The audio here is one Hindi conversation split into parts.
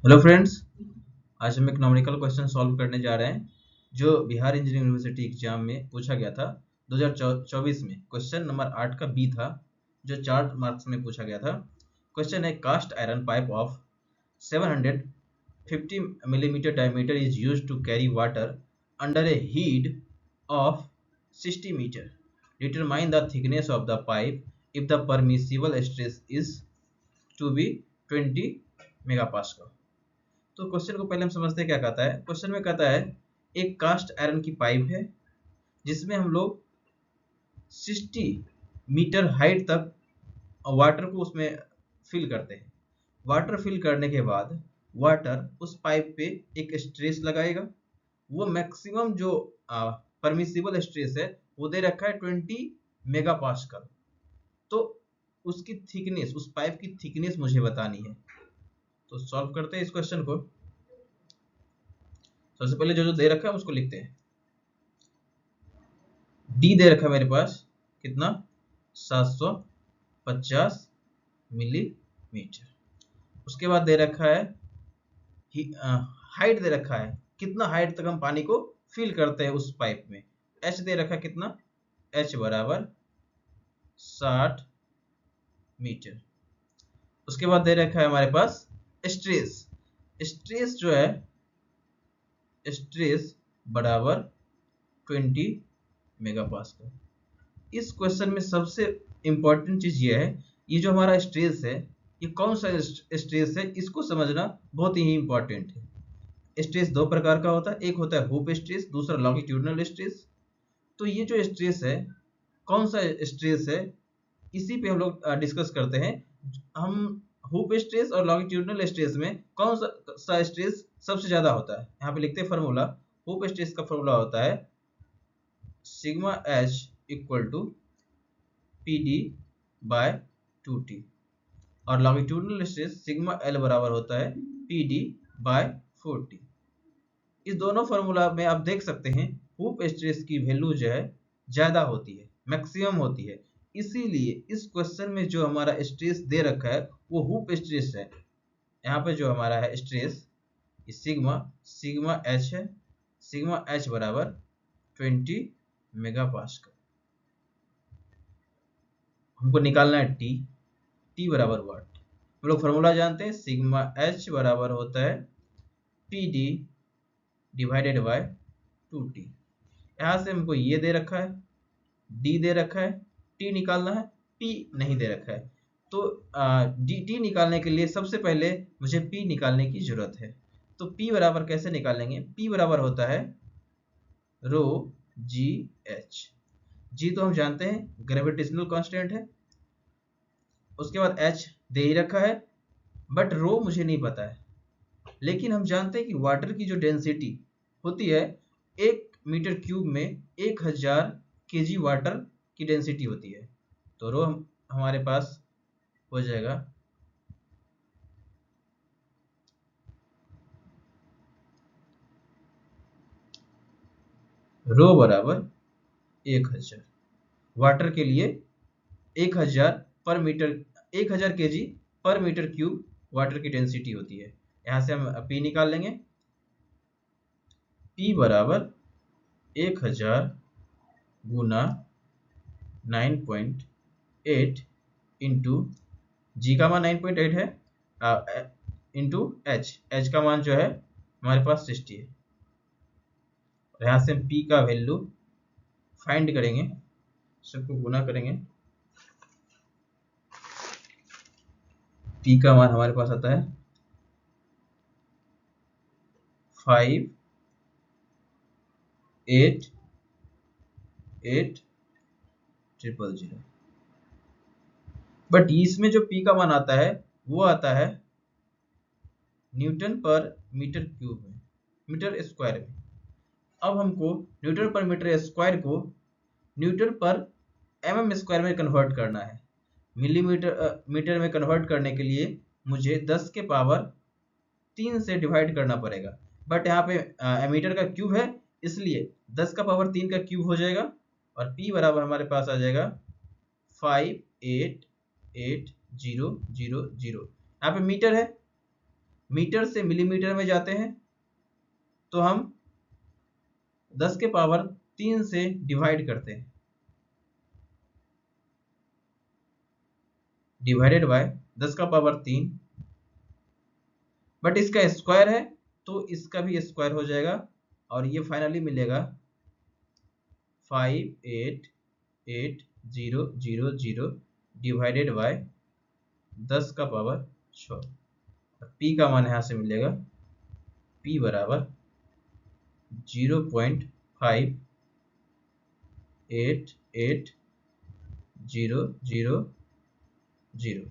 हेलो फ्रेंड्स, आज हम एक न्यूमेरिकल क्वेश्चन सॉल्व करने जा रहे हैं जो बिहार इंजीनियरिंग यूनिवर्सिटी एग्जाम में पूछा गया था 2024 में। क्वेश्चन नंबर 8 का बी था जो 4 मार्क्स में पूछा गया था। क्वेश्चन है cast iron pipe of 750 millimeter diameter is used to carry water under a heat of 60 meter. Determine the thickness of the pipe if the permissible stress is to be 20 megapascal. तो क्वेश्चन को पहले हम समझते हैं क्या कहता है। क्वेश्चन में कहता है एक कास्ट आयरन की पाइप है जिसमें हम लोग 60 मीटर हाइट तक वाटर को उसमें फिल करते हैं। वाटर फिल करने के बाद वाटर उस पाइप पे एक स्ट्रेस लगाएगा। वो मैक्सिमम जो परमिसिबल स्ट्रेस है वो दे रखा है 20 मेगापास्कल। तो उसकी थिकनेस, उस पाइप की थिकनेस मुझे बतानी है। तो सॉल्व करते हैं इस क्वेश्चन को। सबसे पहले जो दे रखा है उसको लिखते हैं। डी दे रखा है मेरे पास कितना, 750 मिलीमीटर। उसके बाद दे रखा है हाइट दे रखा है, कितना हाइट तक हम पानी को फिल करते हैं उस पाइप में। एच दे रखा है कितना, एच बराबर 60 मीटर। उसके बाद दे रखा है हमारे पास स्ट्रेस। स्ट्रेस जो है, स्ट्रेस बराबर 20 मेगापास्कल। इस क्वेश्चन में सबसे इंपॉर्टेंट चीज ये है, ये जो हमारा स्ट्रेस है ये कौन सा स्ट्रेस है, इसको समझना बहुत ही इंपॉर्टेंट है। स्ट्रेस दो प्रकार का होता है, एक होता है हुप स्ट्रेस, दूसरा लॉन्गिट्यूडिनल स्ट्रेस। तो ये जो स्ट्रेस है, कौन सा स्ट्रेस है, इसी पे हम लोग डिस्कस करते हैं। हम हुप स्ट्रेस और लॉन्गिट्यूडिनल स्ट्रेस में कौन सा स्ट्रेस सबसे ज्यादा होता है, यहाँ पे लिखते हैं फॉर्मूला। हुप स्ट्रेस का फॉर्मूला होता है sigma H equal to P D by 2t, और लॉन्गिट्यूडिनल स्ट्रेस सिग्मा एल बराबर होता है पी डी बाय 4t। इस दोनों फॉर्मूला में आप देख सकते हैं हुप स्ट्रेस की वैल्यू जो है ज्यादा होती है, मैक्सिमम होती है। इसीलिए इस क्वेश्चन में जो हमारा स्ट्रेस दे रखा है वो हुप स्ट्रेस है। यहाँ पे जो हमारा है स्ट्रेस सिग्मा एच है। सिग्मा एच बराबर 20 मेगापास्कल। हमको निकालना है टी बराबर वाट। हम लोग फॉर्मूला जानते हैं, सिग्मा एच बराबर होता है P D divided by 2t। यहाँ से हमको ये दे रखा है, डी दे रखा है, टी निकालना है, पी नहीं दे रखा है। तो टी निकालने के लिए सबसे पहले मुझे पी निकालने की जरूरत है। तो पी बराबर कैसे निकालेंगे, पी बराबर होता है रो जी एच। जी तो हम जानते हैं ग्रेविटेशनल कांस्टेंट है। उसके बाद एच दे ही रखा है, बट रो मुझे नहीं पता है। लेकिन हम जानते हैं कि वाटर की जो डेंसिटी होती है 1 मीटर क्यूब में 1000 kg वाटर की डेंसिटी होती है। तो रो हमारे पास हो जाएगा रो बराबर 1000। वाटर के लिए 1000 kg पर मीटर क्यूब वाटर की डेंसिटी होती है। यहाँ से हम पी निकाल लेंगे। पी बराबर 1000 गुना 9.8 इंटू जी का मान 9.8 है, इंटू एच का मान जो है हमारे पास 60 है। यहाँ से हम पी का वैल्यू फाइंड करेंगे, सबको गुना करेंगे। पी का मान हमारे पास आता है 58800। बट इसमें जो पी का मान आता है वो आता है न्यूटन पर मीटर क्यूब में, मीटर स्क्वायर में। अब हमको न्यूटन पर मीटर स्क्वायर को न्यूटन पर एमएम स्क्वायर में कन्वर्ट करना है। मीटर में कन्वर्ट करने के लिए मुझे 10 के पावर 3 से डिवाइड करना पड़ेगा। बट यहाँ पे मीटर का क्यूब है, इसलिए 10 का पावर 3 का क्यूब हो जाएगा, और P बराबर हमारे पास आ जाएगा 58800। यहाँ पे मीटर है, मीटर से मिलीमीटर में जाते हैं तो हम 10 के पावर 3 से डिवाइड करते हैं, डिवाइडेड बाय 10 का पावर 3, बट इसका स्क्वायर है तो इसका भी स्क्वायर हो जाएगा और ये फाइनली मिलेगा 58800 डिवाइडेड बाय 10 का पावर 6। P का मान यहाँ से मिलेगा P बराबर 0.58800।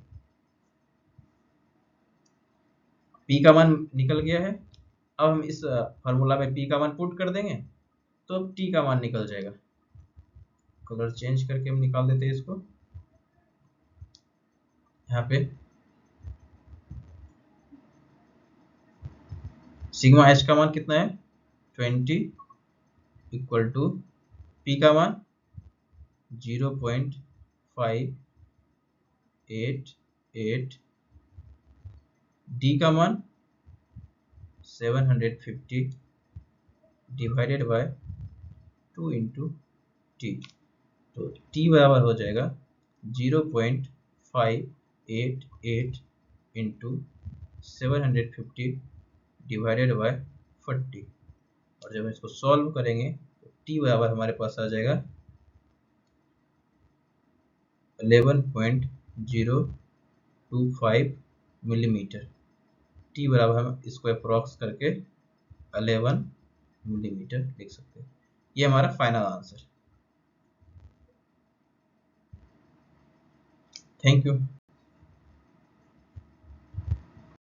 P का मान निकल गया है। अब हम इस फार्मूला में P का मान पुट कर देंगे तो अब T का मान निकल जाएगा। कलर चेंज करके हम निकाल देते हैं इसको। यहाँ पे सिग्मा h का मान कितना है 20 इक्वल टू P का मान 0.588, D का मान 750 डिवाइडेड बाय 2 इंटू T। तो T बराबर हो जाएगा 0.588 इंटू 750 डिवाइडेड बाय 40। और जब इसको सॉल्व करेंगे तो T बराबर हमारे पास आ जाएगा 11.025 मिलीमीटर। T बराबर हम इसको अप्रॉक्स करके 11 मिलीमीटर लिख सकते हैं। ये हमारा फाइनल आंसर। Thank you.